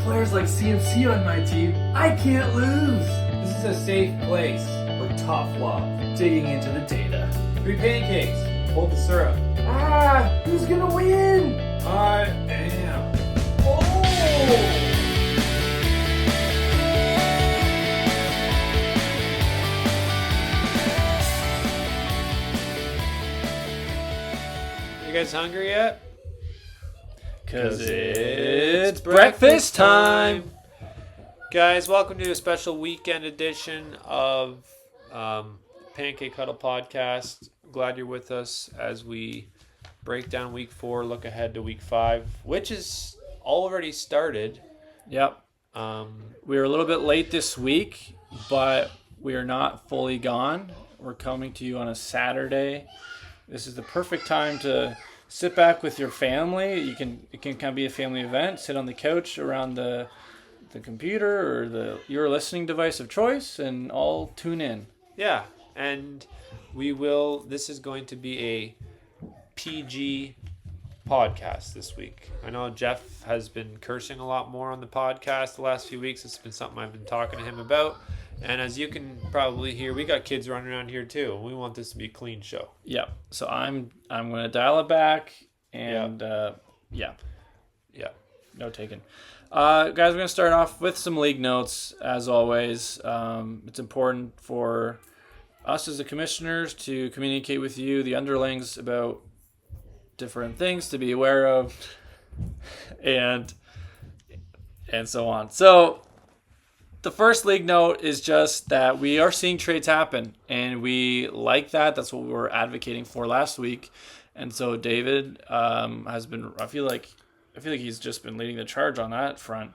players like CMC on my team, I can't lose. This is a safe place for tough love. Digging into the data. 3 pancakes. Hold the syrup. Who's gonna win? I am. Oh! You guys hungry yet? 'Cause it's breakfast time. Guys, welcome to a special weekend edition of Pancake Huddle podcast. Glad you're with us as we break down week 4, look ahead to week 5, which is already started. Yep. We were a little bit late this week, but we are not fully gone. We're coming to you on a Saturday. This is the perfect time to sit back with your family. It can kind of be a family event. Sit on the couch around the computer or your listening device of choice, and all tune in. Yeah, and this is going to be a PG podcast this week. I know Jeff has been cursing a lot more on the podcast the last few weeks. It's been something I've been talking to him about. And as you can probably hear, we got kids running around here too. And we want this to be a clean show. Yep. So I'm going to dial it back and yeah. No taking. Guys, we're going to start off with some league notes, as always. It's important for us as the commissioners to communicate with you, the underlings, about different things to be aware of and so on. So the first league note is just that we are seeing trades happen, and we like that. That's what we were advocating for last week. And so David has been, I feel like he's just been leading the charge on that front.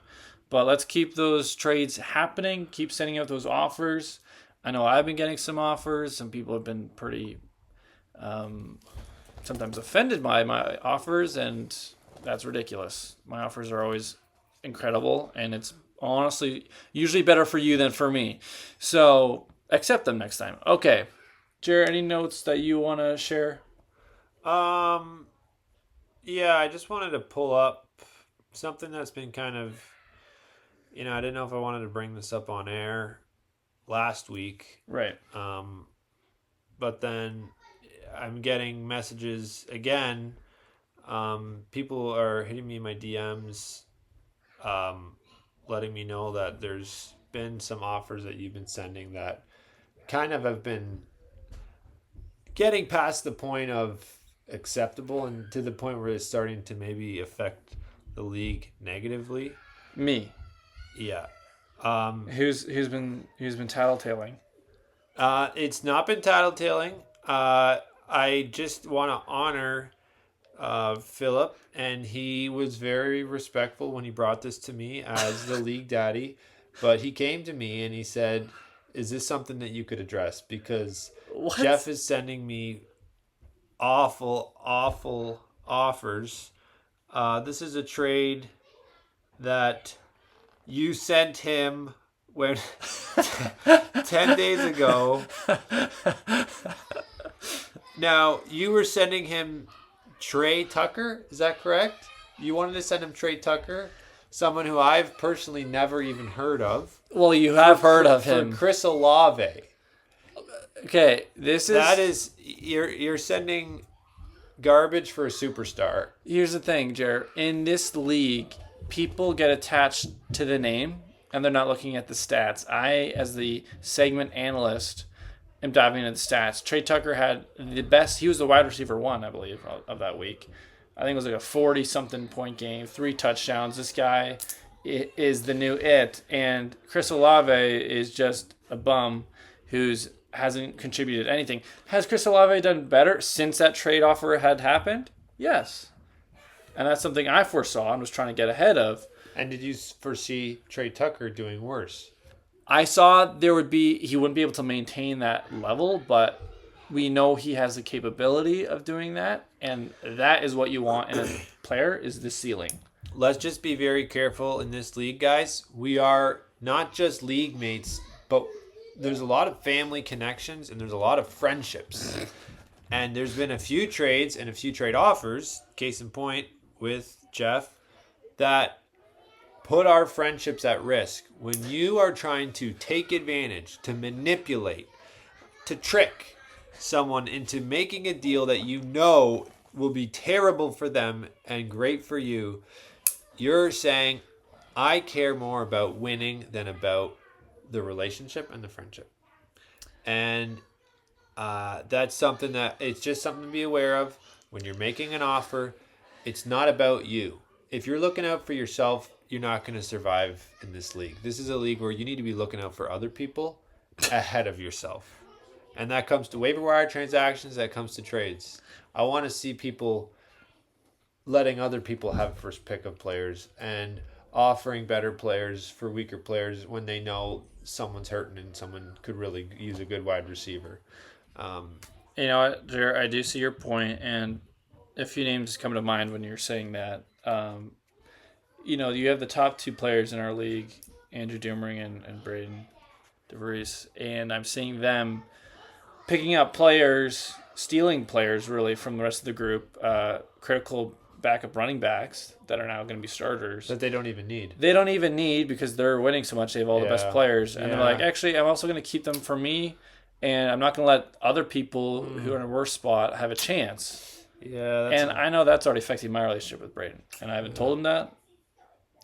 But let's keep those trades happening, keep sending out those offers. I know I've been getting some offers. Some people have been pretty sometimes offended by my offers, and that's ridiculous. My offers are always incredible, and it's honestly usually better for you than for me. So accept them next time. Okay. Jer, any notes that you want to share? Yeah, I just wanted to pull up something that's been kind of, I didn't know if I wanted to bring this up on air last week. Right. But then I'm getting messages again. People are hitting me in my DMs, letting me know that there's been some offers that you've been sending that kind of have been getting past the point of acceptable and to the point where it's starting to maybe affect the league negatively. Me. Yeah. Who's been tattletaling? It's not been tattletaling. I just want to honor Philip, and he was very respectful when he brought this to me as the league daddy. But he came to me and he said, "Is this something that you could address? Because Jeff is sending me awful offers. This is a trade that you sent him when 10 days ago. Now, you were sending him Trey Tucker, is that correct? You wanted to send him Trey Tucker, someone who I've personally never even heard of. Well, you have heard of him. For Chris Olave. Okay, you're sending garbage for a superstar. Here's the thing, Jer. In this league, people get attached to the name, and they're not looking at the stats. I, as the segment analyst, am diving into the stats. Trey Tucker had the best. He was the wide receiver 1, I believe, of that week. I think it was like a 40-something point game, 3 touchdowns. This guy is the new it. And Chris Olave is just a bum who hasn't contributed anything. Has Chris Olave done better since that trade offer had happened? Yes. And that's something I foresaw and was trying to get ahead of. And did you foresee Trey Tucker doing worse? I saw he wouldn't be able to maintain that level, but we know he has the capability of doing that, and that is what you want in a player, is the ceiling. Let's just be very careful in this league, guys. We are not just league mates, but there's a lot of family connections and there's a lot of friendships. And there's been a few trades and a few trade offers, case in point with Jeff, that put our friendships at risk, when you are trying to take advantage, to manipulate, to trick someone into making a deal that you know will be terrible for them and great for you, you're saying, I care more about winning than about the relationship and the friendship. And that's something that it's just something to be aware of when you're making an offer. It's not about you. If you're looking out for yourself, you're not going to survive in this league. This is a league where you need to be looking out for other people ahead of yourself. And that comes to waiver wire transactions, that comes to trades. I want to see people letting other people have first pick of players and offering better players for weaker players when they know someone's hurting and someone could really use a good wide receiver. You know what, Jer, I do see your point, and a few names come to mind when you're saying that. You have the top two players in our league, Andrew Dumering and Braden DeVries, and I'm seeing them picking up players, stealing players really from the rest of the group, critical backup running backs that are now going to be starters. That they don't even need. They don't even need because they're winning so much. They have all the best players. And they're like, actually, I'm also going to keep them for me, and I'm not going to let other people who are in a worse spot have a chance. Yeah. I know that's already affecting my relationship with Braden. And I haven't told him that.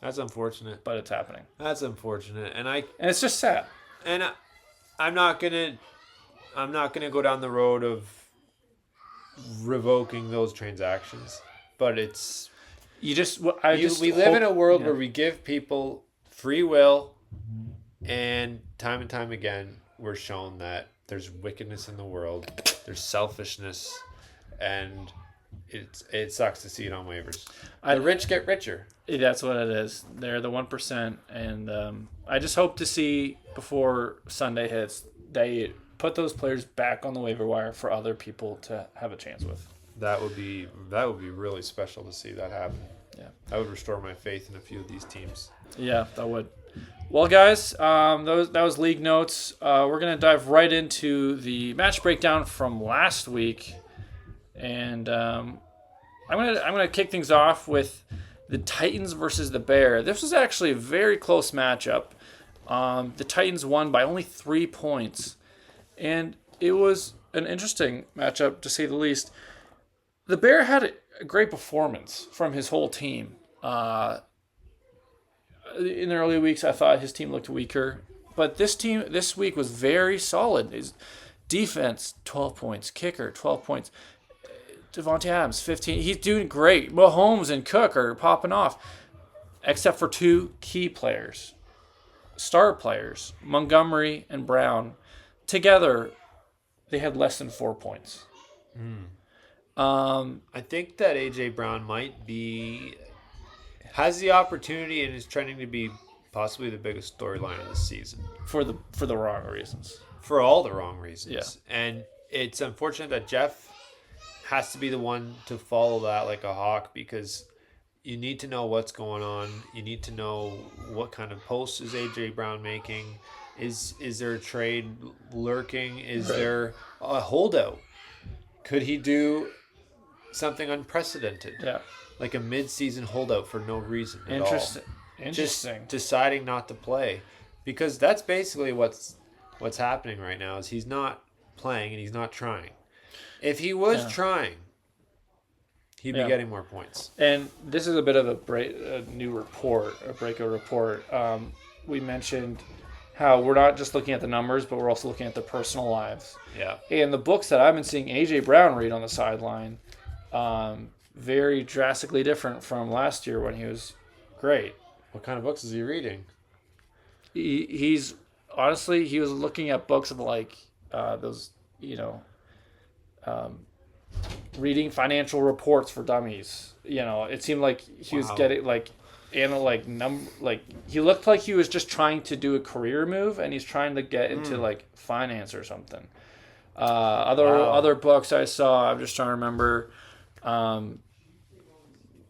That's unfortunate. But it's happening. That's unfortunate. And it's just sad. And I'm not gonna go down the road of revoking those transactions. But it's we live in a world where we give people free will, and time again we're shown that there's wickedness in the world, there's selfishness, and it sucks to see it on waivers. The rich get richer. That's what it is. They're the 1%, and I just hope to see before Sunday hits they put those players back on the waiver wire for other people to have a chance with. That would be really special to see that happen. Yeah, that would restore my faith in a few of these teams. Yeah, that would. Well, guys, that was league notes. We're gonna dive right into the match breakdown from last week, and I'm gonna kick things off with the Titans versus the Bears. This was actually a very close matchup. The Titans won by only 3 points, and it was an interesting matchup to say the least. The Bear had a great performance from his whole team. In the early weeks, I thought his team looked weaker. But this team this week was very solid. His defense, 12 points. Kicker, 12 points. Devontae Adams, 15. He's doing great. Mahomes and Cook are popping off. Except for 2 key players. Star players, Montgomery and Brown. Together, they had less than 4 points. I think that A.J. Brown has the opportunity and is trending to be possibly the biggest storyline of the season. For the wrong reasons. For all the wrong reasons. Yeah. And it's unfortunate that Jeff has to be the one to follow that like a hawk, because you need to know what's going on. You need to know what kind of posts is A.J. Brown making. Is there a trade lurking? Is there a holdout? Could he do something unprecedented? Yeah. Like a mid-season holdout for no reason at all. Interesting. Just deciding not to play. Because that's basically what's happening right now is he's not playing and he's not trying. If he was trying, he'd be getting more points. And this is a bit of a new report, a breakout report. We mentioned how we're not just looking at the numbers, but we're also looking at their personal lives. Yeah. And the books that I've been seeing A.J. Brown read on the sideline, very drastically different from last year when he was great. What kind of books is he reading? He's honestly, he was looking at books of like those, reading financial reports for dummies. It seemed like he was getting he looked like he was just trying to do a career move, and he's trying to get into like finance or something. Other books I saw, I'm just trying to remember.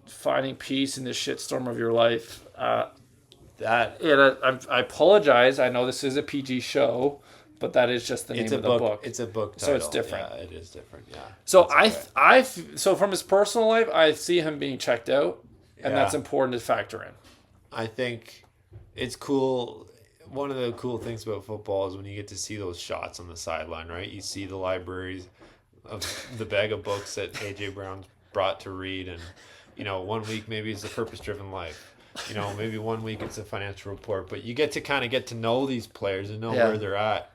Finding peace in the shitstorm of your life. I apologize. I know this is a PG show, but that is just the name of the book. It's a book title. So it's different. Yeah, it is different. Yeah. So so from his personal life, I see him being checked out, and that's important to factor in. I think it's cool. One of the cool things about football is when you get to see those shots on the sideline, right? You see the libraries of the bag of books that AJ Brown's brought to read, and 1 week maybe it's the purpose-driven life. Maybe 1 week it's a financial report, but you get to know these players and know where they're at.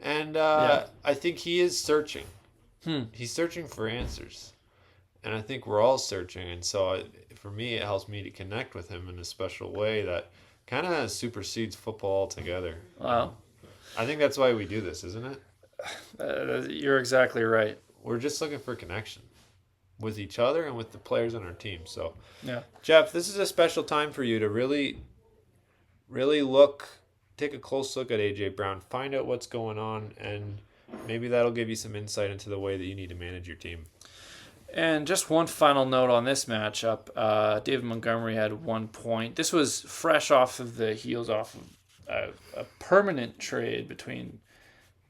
And I think he is searching. He's searching for answers. And I think we're all searching. And so for me, it helps me to connect with him in a special way that kind of supersedes football altogether. Wow. I think that's why we do this, isn't it? You're exactly right. We're just looking for connection with each other and with the players on our team. So, yeah, Jeff, this is a special time for you to really take a close look at AJ Brown, find out what's going on, and maybe that'll give you some insight into the way that you need to manage your team. And just one final note on this matchup. David Montgomery had 1 point. This was fresh off of the heels off of a permanent trade between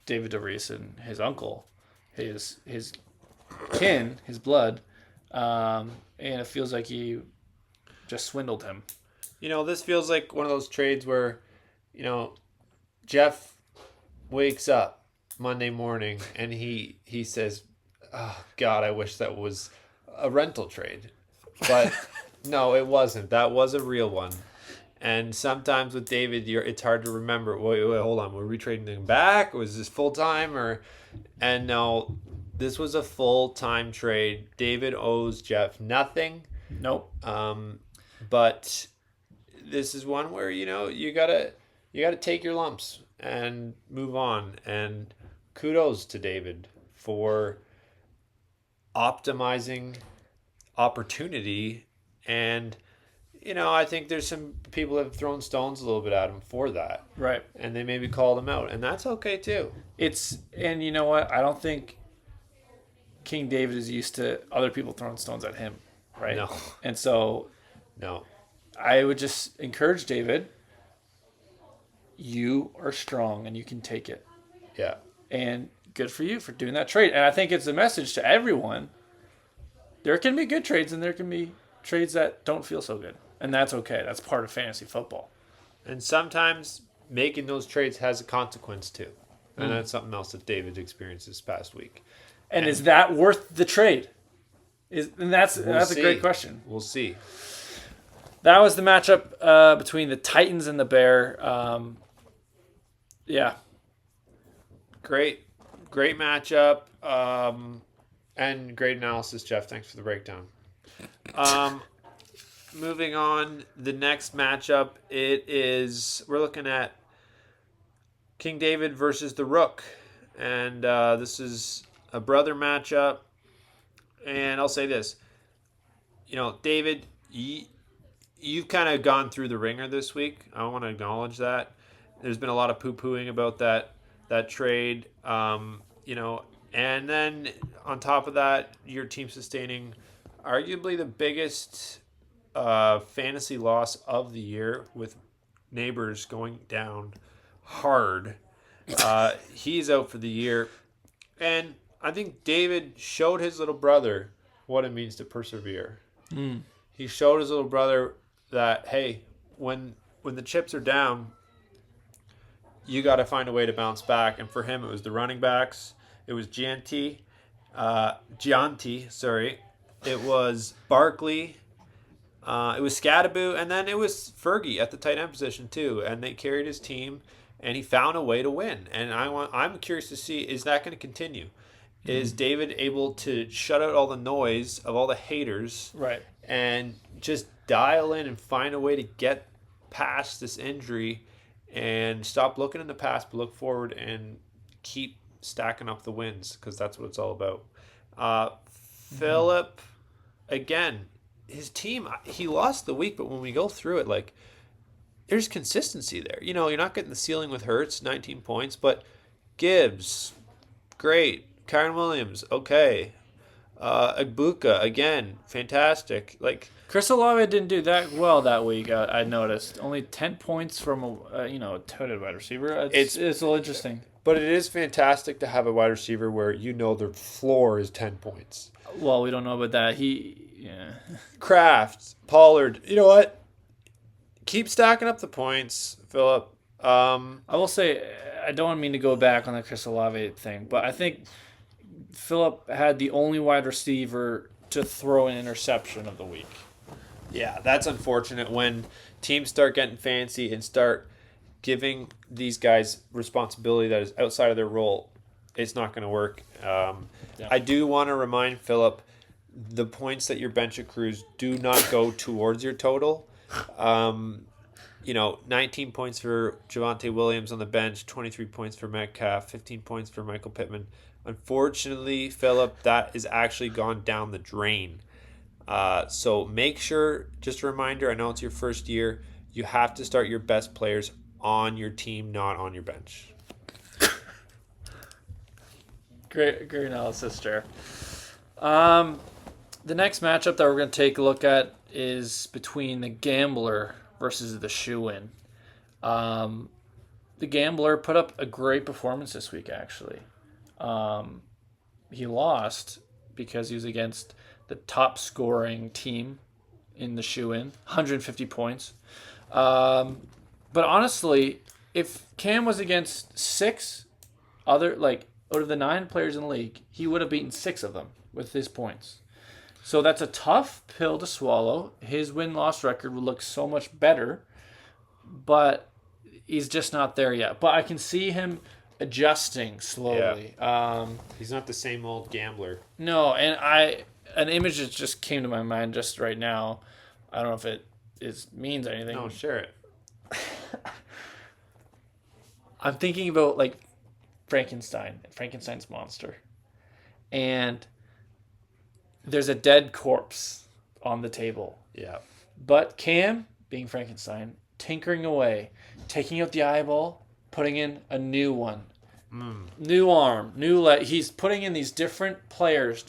David DeReese and his uncle, his kin, his blood, and it feels like he just swindled him. This feels like one of those trades where, Jeff wakes up Monday morning and he says, "Oh God, I wish that was a rental trade," but no, it wasn't. That was a real one. And sometimes with David, it's hard to remember. Wait, hold on. Were we trading him back? Was this full time And no. This was a full-time trade. David owes Jeff nothing. Nope. But this is one where you gotta take your lumps and move on. And kudos to David for optimizing opportunity. And I think there's some people that have thrown stones a little bit at him for that. Right. And they maybe called him out, and that's okay too. And you know what? I don't think King David is used to other people throwing stones at him, right? No. And so, no, I would just encourage David. You are strong and you can take it. Yeah. And good for you for doing that trade. And I think it's a message to everyone. There can be good trades and there can be trades that don't feel so good. And that's okay. That's part of fantasy football. And sometimes making those trades has a consequence too. And that's something else that David experienced this past week. And is that worth the trade? That's a great question. We'll see. That was the matchup between the Titans and the Bear. Yeah. Great matchup. And great analysis, Jeff. Thanks for the breakdown. Moving on, the next matchup, we're looking at King David versus the Rook. And this is a brother matchup. And I'll say this. David, you've kind of gone through the ringer this week. I want to acknowledge that. There's been a lot of poo-pooing about that trade. And then on top of that, your team sustaining arguably the biggest fantasy loss of the year with Neighbors going down hard. He's out for the year. And I think David showed his little brother what it means to persevere. He showed his little brother that, hey, when the chips are down, you got to find a way to bounce back. And for him, it was the running backs. It was Gianti. It was Barkley. It was Scadaboo. And then it was Fergie at the tight end position too. And they carried his team, and he found a way to win. And I'm curious to see, is that going to continue? Is David able to shut out all the noise of all the haters, right, and just dial in and find a way to get past this injury and stop looking in the past but look forward and keep stacking up the wins, because that's what it's all about. Philip, again, his team, he lost the week, but when we go through it, there's consistency there. You're not getting the ceiling with Hurts, 19 points, but Gibbs, great. Kyron Williams, okay. Agbuka, again, fantastic. Chris Olave didn't do that well that week. I noticed only 10 points from a toted wide receiver. It's a little interesting. But it is fantastic to have a wide receiver where their floor is 10 points. Well, we don't know about that. Kraft, Pollard. You know what? keep stacking up the points, Philip. I will say, I don't mean to go back on the Chris Olave thing, but I think Philip had the only wide receiver to throw an interception of the week. Yeah, that's unfortunate when teams start getting fancy and start giving these guys responsibility that is outside of their role. It's not going to work. I do want to remind Philip, the points that your bench accrues do not go towards your total. 19 points for Javonte Williams on the bench, 23 points for Metcalf, 15 points for Michael Pittman. Unfortunately, Philip, that is actually gone down the drain. So make sure, just a reminder, I know it's your first year, you have to start your best players on your team, not on your bench. Great analysis, Jer. The next matchup that we're going to take a look at is between the Gambler versus the Shoe-In. The Gambler put up a great performance this week, actually. He lost because he was against the top scoring team in the Shoe-In, 150 points. But honestly, if Cam was against out of the 9 players in the league, he would have beaten 6 of them with his points. So that's a tough pill to swallow. His win-loss record would look so much better, but he's just not there yet. But I can see him adjusting slowly. Yeah. He's not the same old gambler. No, and an image that just came to my mind just right now. I don't know if it means anything. No, share it. I'm thinking about like Frankenstein's monster, and there's a dead corpse on the table. Yeah. But Cam, being Frankenstein, tinkering away, taking out the eyeball, putting in a new one. New arm, new leg. He's putting in these different players,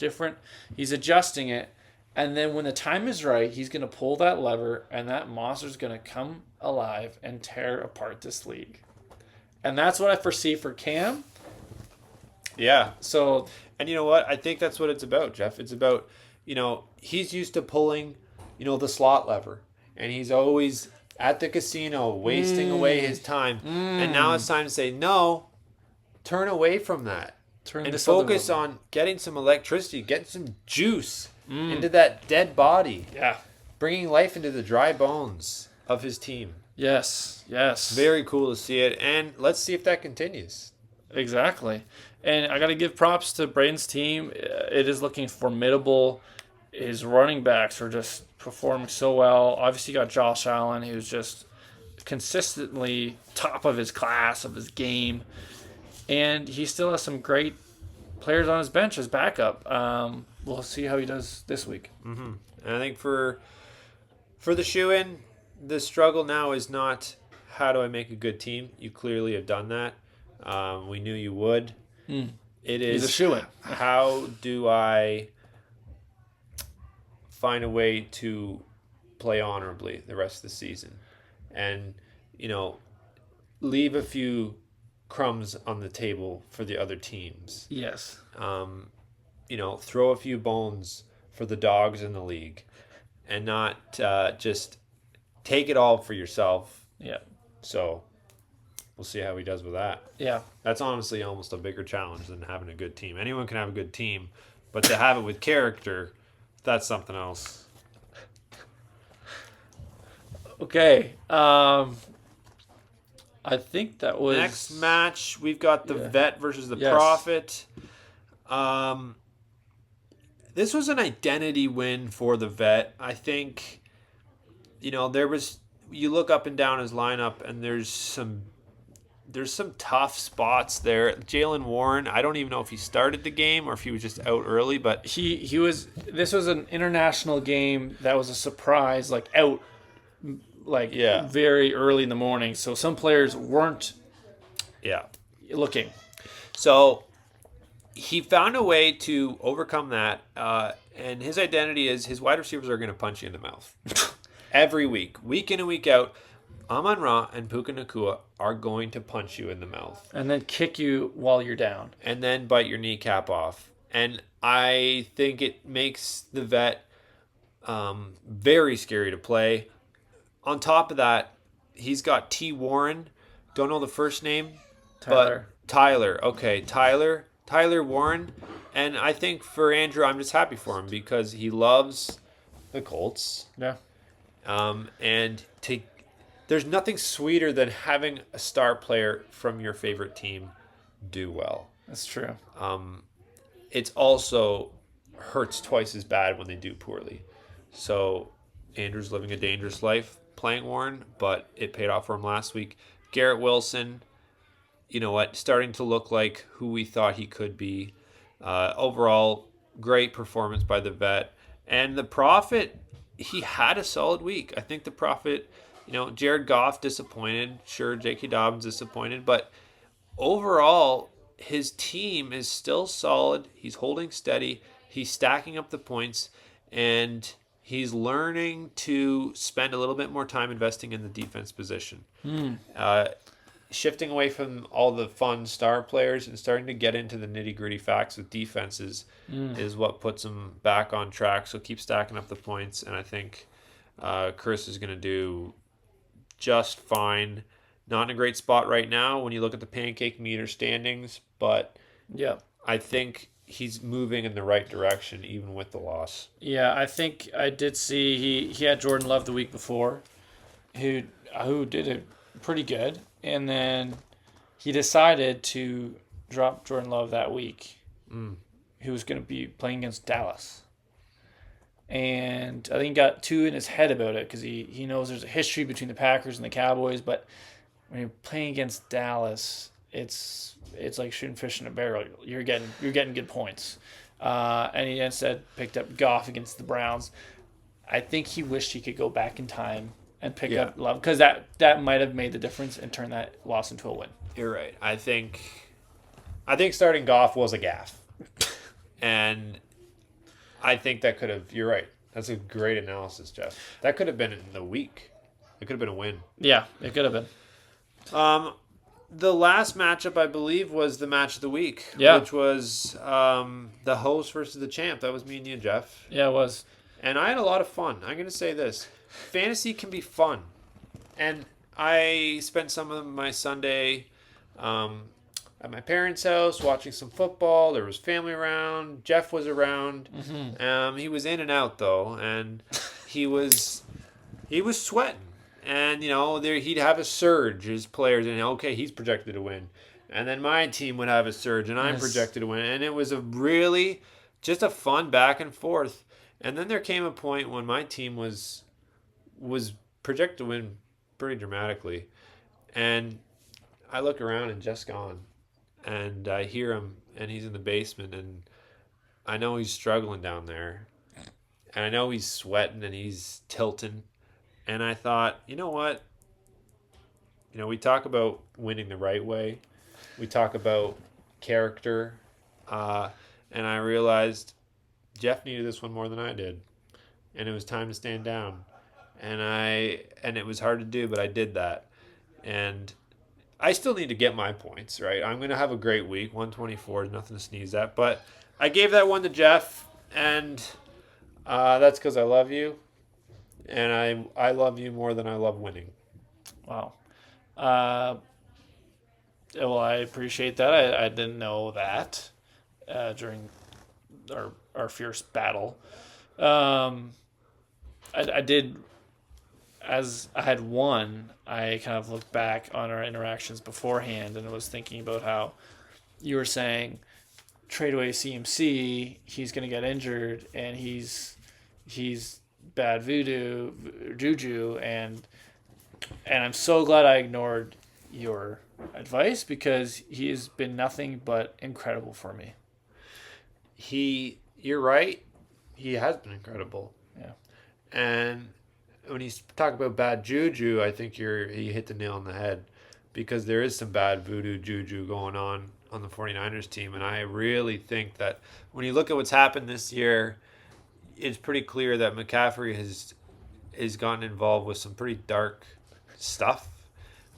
he's adjusting it. And then when the time is right, he's going to pull that lever and that monster's going to come alive and tear apart this league. And that's what I foresee for Cam. Yeah. So, and you know what? I think that's what it's about, Jeff. It's about, he's used to pulling, the slot lever. And he's always at the casino wasting away his time. And now it's time to say, no, turn away from that. And focus on getting some electricity, getting some juice into that dead body. Yeah. Bringing life into the dry bones of his team. Yes. Very cool to see it. And let's see if that continues. Exactly. And I got to give props to Braden's team. It is looking formidable. His running backs are just performing so well. Obviously, you got Josh Allen, who's just consistently top of his class, of his game. And he still has some great players on his bench as backup. We'll see how he does this week. Mm-hmm. And I think for the Shoe-In, the struggle now is not how do I make a good team. You clearly have done that. We knew you would. It is He's a shoe-in. How do I find a way to play honorably the rest of the season and, leave a few crumbs on the table for the other teams. Yes. Throw a few bones for the dogs in the league and not just take it all for yourself. Yeah. So we'll see how he does with that. Yeah. That's honestly almost a bigger challenge than having a good team. Anyone can have a good team, but to have it with character, that's something else. Okay. I think that was... Next match, we've got the Vet versus the Yes. Prophet. This was an identity win for the Vet. I think, you look up and down his lineup, and there's some tough spots there. Jalen Warren, I don't even know if he started the game or if he was just out early, but this was an international game that was a surprise, very early in the morning. So some players weren't looking. So he found a way to overcome that, and his identity is his wide receivers are going to punch you in the mouth. Every week in and week out, Amon-Ra and Puka Nacua are going to punch you in the mouth. And then kick you while you're down. And then bite your kneecap off. And I think it makes the Vet very scary to play. on top of that, he's got T. Warren. Don't know the first name. Tyler. But Tyler. Okay, Tyler Warren. And I think for Andrew, I'm just happy for him because he loves the Colts. Yeah. There's nothing sweeter than having a star player from your favorite team do well. That's true. It's also hurts twice as bad when they do poorly. So Andrew's living a dangerous life playing Warren, but it paid off for him last week. Garrett Wilson, you know what, starting to look like who we thought he could be. Overall, great performance by the vet. And the Prophet, he had a solid week. I think the Prophet, Jared Goff disappointed. Sure, J.K. Dobbins disappointed. But overall, his team is still solid. He's holding steady. He's stacking up the points. And he's learning to spend a little bit more time investing in the defense position. Shifting away from all the fun star players and starting to get into the nitty-gritty facts with defenses is what puts him back on track. So keep stacking up the points, and I think Chris is going to do just fine. Not in a great spot right now when you look at the pancake meter standings, but yeah, I think he's moving in the right direction even with the loss. Yeah, I think I did see he had Jordan Love the week before, who did it pretty good. And then he decided to drop Jordan Love that week, who was going to be playing against Dallas. And I think he got too in his head about it because he knows there's a history between the Packers and the Cowboys. But when you're playing against Dallas, it's like shooting fish in a barrel. You're getting good points. And he instead picked up Goff against the Browns. I think he wished he could go back in time and pick up Love because that might have made the difference and turned that loss into a win. You're right. I think starting Goff was a gaffe, and I think that could have. You're right. That's a great analysis, Jeff. That could have been in the week. It could have been a win. Yeah, it could have been. The last matchup, I believe, was the match of the week, which was the host versus the champ. That was me and you, Jeff. Yeah, it was. And I had a lot of fun. I'm going to say this. Fantasy can be fun. And I spent some of my Sunday at my parents' house watching some football. There was family around. Jeff was around. Mm-hmm. He was in and out, though. And he was sweating. And, he'd have a surge, his players. And, okay, he's projected to win. And then my team would have a surge, and I'm projected to win. And it was just a fun back and forth. And then there came a point when my team was projected to win pretty dramatically. And I look around and Jeff's gone. And I hear him, and he's in the basement. And I know he's struggling down there. And I know he's sweating and he's tilting. And I thought, you know what? We talk about winning the right way. We talk about character. And I realized Jeff needed this one more than I did. And it was time to stand down. And it was hard to do, but I did that. And I still need to get my points, right? I'm going to have a great week. 124 is nothing to sneeze at. But I gave that one to Jeff, and that's because I love you. And I love you more than I love winning. Wow. Well, I appreciate that. I didn't know that during our fierce battle. I did, as I had won, I kind of looked back on our interactions beforehand and was thinking about how you were saying trade away CMC, he's going to get injured, and he's bad juju, and I'm so glad I ignored your advice because he has been nothing but incredible for me. You're right. He has been incredible. Yeah. And when you talk about bad juju, I think you hit the nail on the head because there is some bad voodoo juju going on the 49ers team. And I really think that when you look at what's happened this year, it's pretty clear that McCaffrey has gotten involved with some pretty dark stuff.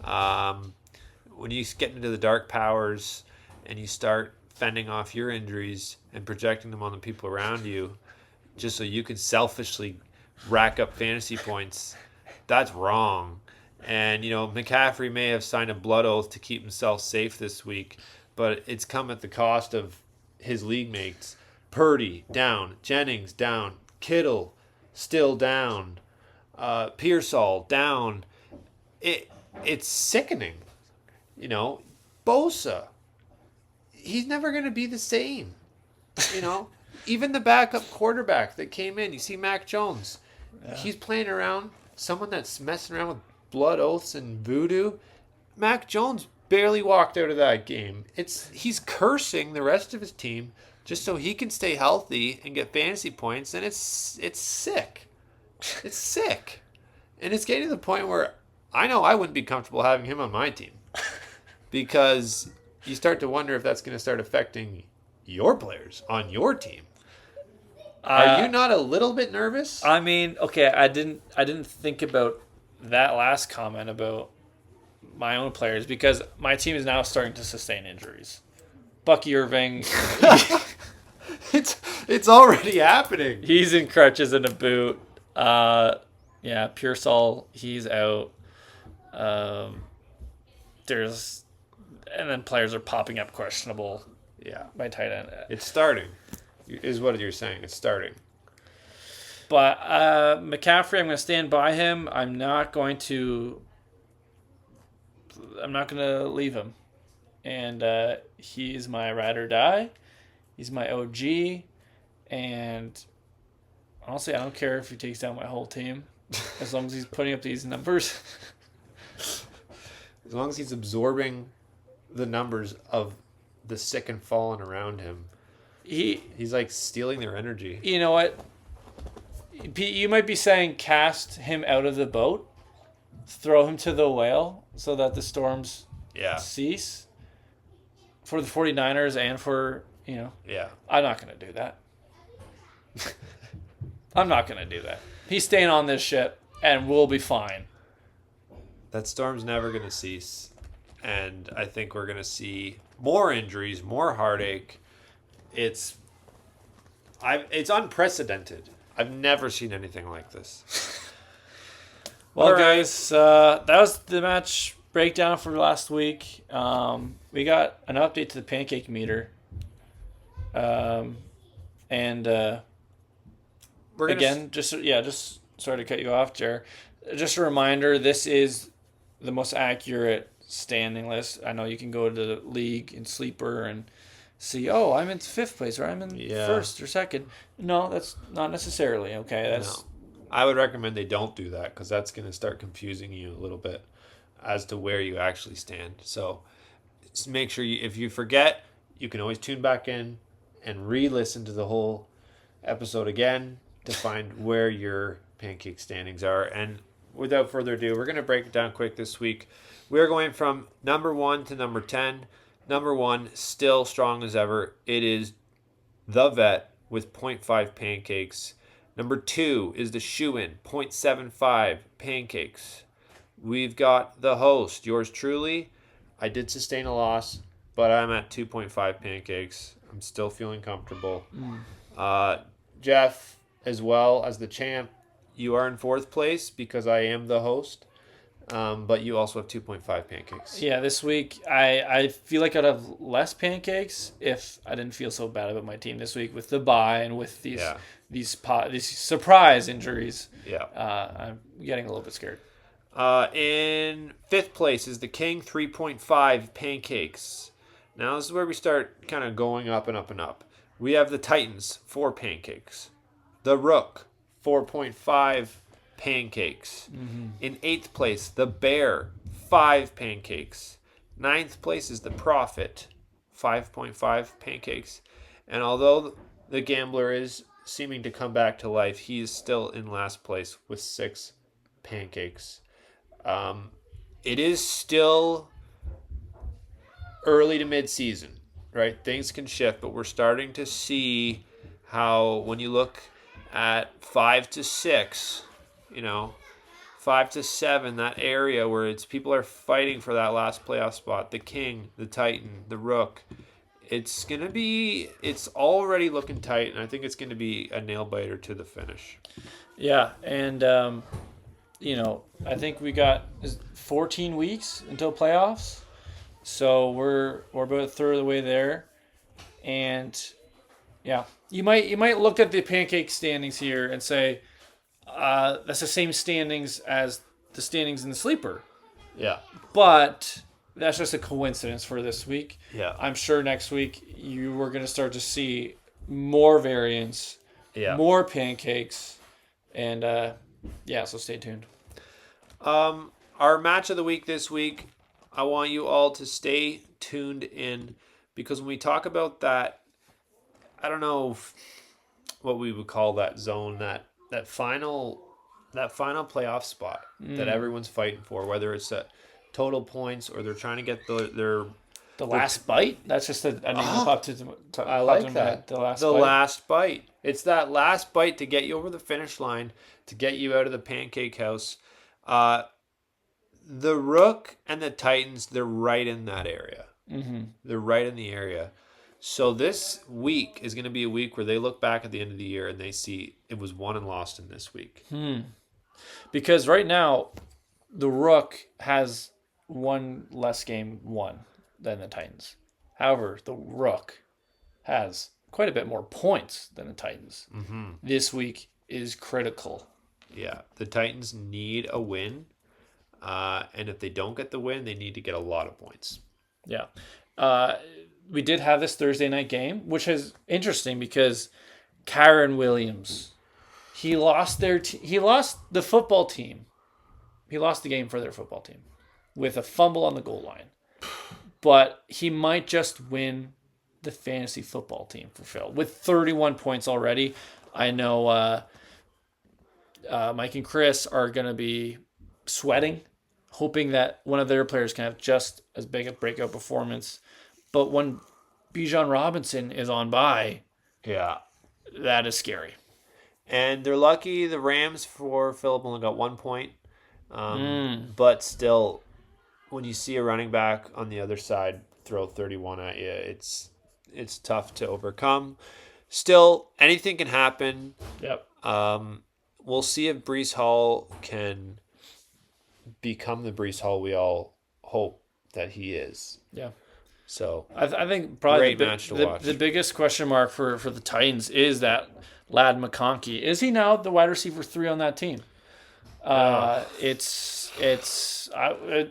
When you get into the dark powers and you start fending off your injuries and projecting them on the people around you just so you can selfishly rack up fantasy points, that's wrong. And, McCaffrey may have signed a blood oath to keep himself safe this week, but it's come at the cost of his league mates. Purdy down, Jennings down, Kittle still down, Pearsall down. It's sickening. Bosa, he's never going to be the same. Even the backup quarterback that came in, you see Mac Jones, he's playing around, someone that's messing around with blood oaths and voodoo. Mac Jones barely walked out of that game. He's cursing the rest of his team just so he can stay healthy and get fantasy points, and it's sick. It's sick. And it's getting to the point where I know I wouldn't be comfortable having him on my team because you start to wonder if that's going to start affecting your players on your team. Are you not a little bit nervous? I mean, okay, I didn't think about that last comment about my own players because my team is now starting to sustain injuries. Bucky Irving, it's already happening. He's in crutches and a boot. Pearsall, he's out. And then players are popping up questionable. Yeah, by tight end. It's starting, is what you're saying. It's starting. But McCaffrey, I'm going to stand by him. I'm not going to leave him. And he's my ride or die. He's my OG. And honestly, I don't care if he takes down my whole team. As long as he's putting up these numbers. As long as he's absorbing the numbers of the sick and fallen around him. He's like stealing their energy. You know what? Pete, you might be saying cast him out of the boat. Throw him to the whale so that the storms cease. For the 49ers and for, Yeah. I'm not going to do that. I'm not going to do that. He's staying on this ship, and we'll be fine. That storm's never going to cease. And I think we're going to see more injuries, more heartache. It's unprecedented. I've never seen anything like this. Well, guys, that was the match breakdown for last week. We got an update to the pancake meter. Just sorry to cut you off, Jer. Just a reminder, this is the most accurate standing list. I know you can go to the league and sleeper and see, I'm in 5th place or I'm in 1st or 2nd. No, that's not necessarily, okay? No. I would recommend they don't do that because that's going to start confusing you a little bit as to where you actually stand. So just make sure if you forget, you can always tune back in and re-listen to the whole episode again to find where your pancake standings are. And without further ado, we're going to break it down quick this week. We're going from number 1 to number 10. Number 1, still strong as ever. It is The Vet with 0.5 pancakes. Number 2 is the Shoe-In, 0.75 pancakes. We've got the host, yours truly. I did sustain a loss, but I'm at 2.5 pancakes. I'm still feeling comfortable. Jeff, as well as the champ, you are in 4th place because I am the host. But you also have 2.5 pancakes. Yeah, this week I feel like I'd have less pancakes if I didn't feel so bad about my team this week with the bye and with these surprise injuries. Yeah, I'm getting a little bit scared. In 5th place is the King, 3.5 pancakes. Now this is where we start kind of going up and up and up. We have the Titans, 4 pancakes. The Rook, 4.5 pancakes. Mm-hmm. In 8th place, the Bear, 5 pancakes. 9th place is the Prophet, 5.5 pancakes. And although the Gambler is seeming to come back to life, he is still in last place with 6 pancakes. It is still early to mid-season, right? Things can shift, but we're starting to see how when you look at 5 to 6, 5 to 7, that area where people are fighting for that last playoff spot, the King, the Titan, the Rook, it's already looking tight, and I think it's going to be a nail biter to the finish. Yeah, and I think we got 14 weeks until playoffs. So we're about a third of the way there. And yeah, you might look at the pancake standings here and say, that's the same standings as the standings in the sleeper. Yeah. But that's just a coincidence for this week. Yeah. I'm sure next week you are going to start to see more variance, more pancakes, and so stay tuned. Our match of the week this week, I want you all to stay tuned in, because when we talk about that, I don't know what we would call that zone, that final playoff spot that everyone's fighting for, whether it's total points or they're trying to get the last bite. That's just a name that popped into I like that. Head. The last bite. It's that last bite to get you over the finish line, to get you out of the pancake house. The Rook and the Titans, they're right in that area. Mm-hmm. They're right in the area. So this week is going to be a week where they look back at the end of the year and they see it was won and lost in this week. Because right now, the Rook has one less game won than the Titans. However, the Rook has quite a bit more points than the Titans. Mm-hmm. This week is critical. Yeah, the Titans need a win. And if they don't get the win, they need to get a lot of points. Yeah. We did have this Thursday night game, which is interesting because Kyron Williams, he lost the football team. He lost the game for their football team with a fumble on the goal line. But he might just win the fantasy football team for Phil with 31 points already. I know Mike and Chris are going to be sweating, hoping that one of their players can have just as big a breakout performance. But when Bijan Robinson is on bye, that is scary. And they're lucky the Rams for Philip only got 1 point. But still, when you see a running back on the other side throw 31 at you, it's tough to overcome. Still, anything can happen. Yep. We'll see if Breece Hall can become the Breece Hall we all hope that he is. Yeah. So I think probably great match to watch. The biggest question mark for the Titans is that lad McConkey. Is he now the wide receiver 3 on that team?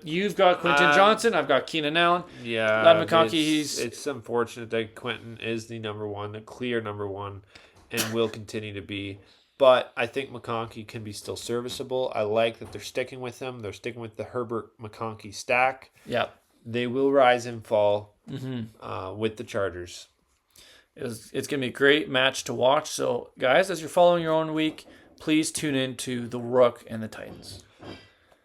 You've got Quentin Johnson. I've got Keenan Allen. Yeah, lad McConkey. It's unfortunate that Quentin is the number one, the clear number one, and will continue to be. But I think McConkey can be still serviceable. I like that they're sticking with him. They're sticking with the Herbert McConkey stack. Yeah. They will rise and fall with the Chargers. It's going to be a great match to watch. So, guys, as you're following your own week, please tune in to the Rook and the Titans.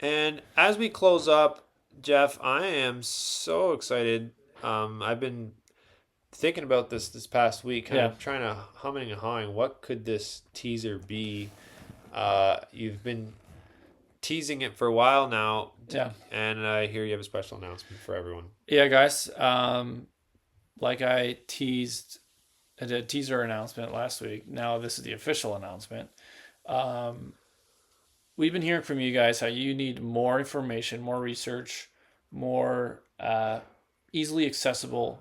And as we close up, Jeff, I am so excited. I've been thinking about this past week, kind of trying to humming and hawing. What could this teaser be? You've been teasing it for a while now. Yeah. And I hear you have a special announcement for everyone. Yeah, guys. Like I teased, I did a teaser announcement last week. Now this is the official announcement. We've been hearing from you guys how you need more information, more research, more easily accessible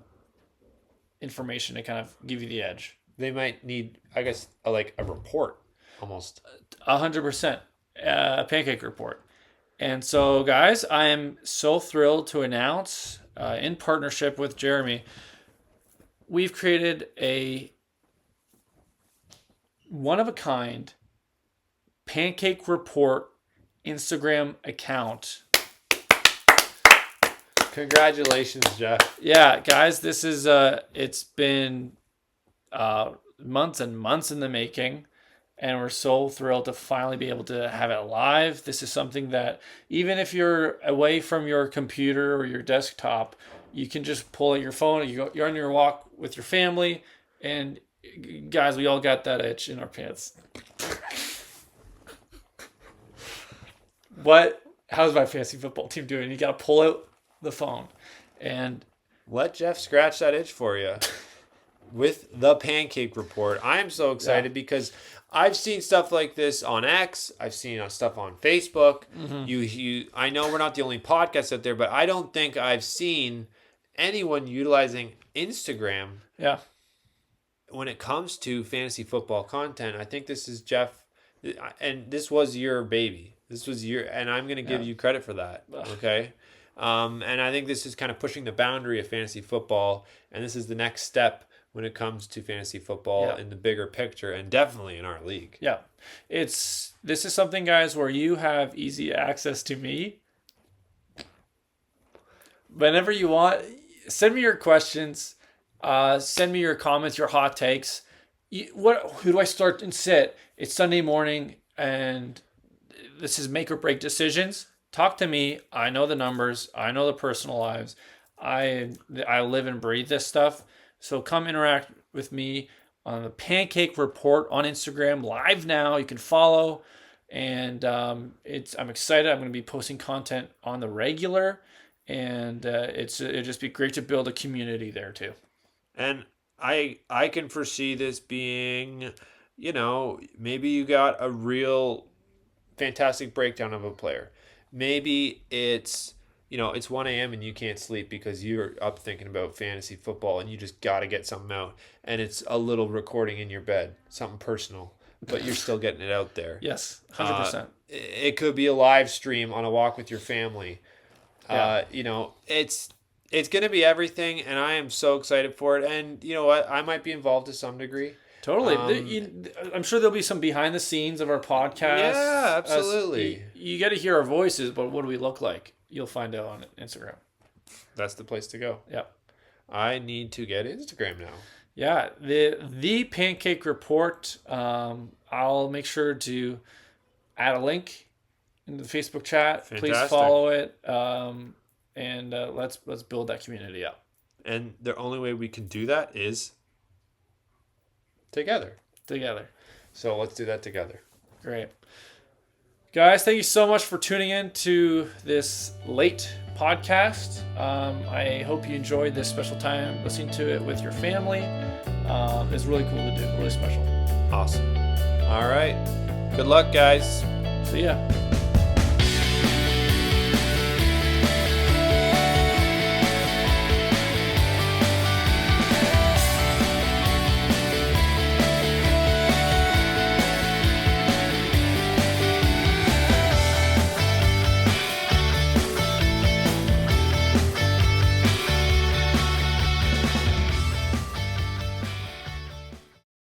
information to kind of give you the edge. They might need, I guess, like a report almost. 100%. A pancake report. And so, guys, I am so thrilled to announce, in partnership with Jeremy, we've created a one-of-a-kind Pancake Report Instagram account. Congratulations, Jeff. Yeah, guys, this is it's been months and months in the making, and we're so thrilled to finally be able to have it live. This is something that even if you're away from your computer or your desktop, you can just pull out your phone. You're on your walk with your family, and guys, we all got that itch in our pants. How's my fantasy football team doing? You got to pull out the phone and let Jeff scratch that itch for you with the Pancake Report. I am so excited because I've seen stuff like this on X. I've seen stuff on Facebook. I know we're not the only podcast out there, but I don't think I've seen anyone utilizing Instagram. Yeah. When it comes to fantasy football content. I think this is Jeff, and this was your baby. And I'm going to give you credit for that. Okay. And I think this is kind of pushing the boundary of fantasy football, and this is the next step when it comes to fantasy football in the bigger picture, and definitely in our league. Yeah. This is something, guys, where you have easy access to me. Whenever you want, send me your questions, send me your comments, your hot takes. Who do I start and sit? It's Sunday morning, and this is make or break decisions. Talk to me. I know the numbers. I know the personal lives. I live and breathe this stuff. So come interact with me on the Pancake Report on Instagram live now. You can follow, and I'm excited. I'm going to be posting content on the regular, and it'd just be great to build a community there too. And I can foresee this being, maybe you got a real fantastic breakdown of a player. Maybe it's, it's 1 a.m. and you can't sleep because you're up thinking about fantasy football and you just got to get something out. And it's a little recording in your bed, something personal, but you're still getting it out there. Yes, 100%. It could be a live stream on a walk with your family. Yeah. It's going to be everything, and I am so excited for it. And you know what? I might be involved to some degree. Totally. I'm sure there'll be some behind the scenes of our podcast. Yeah, absolutely. You get to hear our voices, but what do we look like? You'll find out on Instagram. That's the place to go. Yep. I need to get Instagram now. Yeah, the Pancake Report. I'll make sure to add a link in the Facebook chat. Fantastic. Please follow it, and let's build that community up. And the only way we can do that is together. So let's do that together. Great. Guys, thank you so much for tuning in to this late podcast. I hope you enjoyed this special time listening to it with your family. It's really cool to do, really special. Awesome. All right. Good luck, guys. See ya.